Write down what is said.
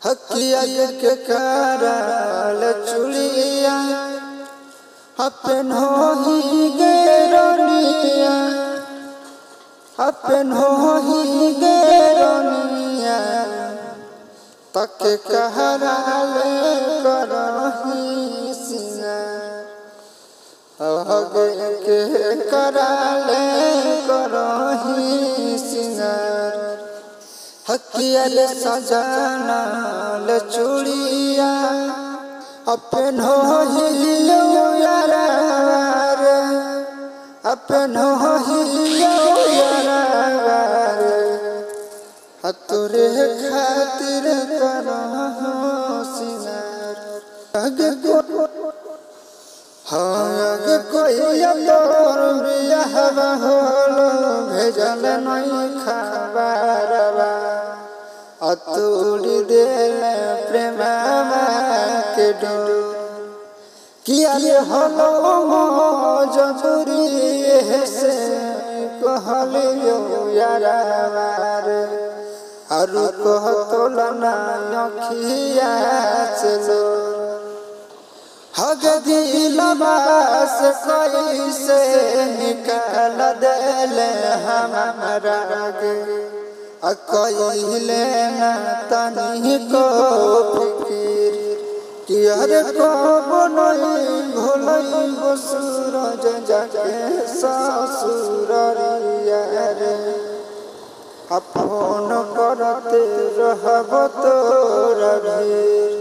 हकिया के कराल चुड़िया अपन हो ही गेरोनिया अपन हो ही गेरोनिया तके कहराले करही सिंगार हगे के कराले करही सिंगार हकिया सजना ले चूड़िया अपन हो ही यार अपन हो ही यार तोरे खातिर करहो सिंगार आगे कोई तोर बियाह होलो भेजल नहीं खबरवा अतुड़ी देले प्रेम के डोर किया हलो जबरी से कहलियो यार अरु कह तोलना अखिया चलो हग दिलवा से कैसे निकाल देले हमारा गे कहले ना तनी को फिकिर किया रे कब नहीं भूलई सूरज जाके ससुररिया रे फोन करते रहब तोरा ढेर।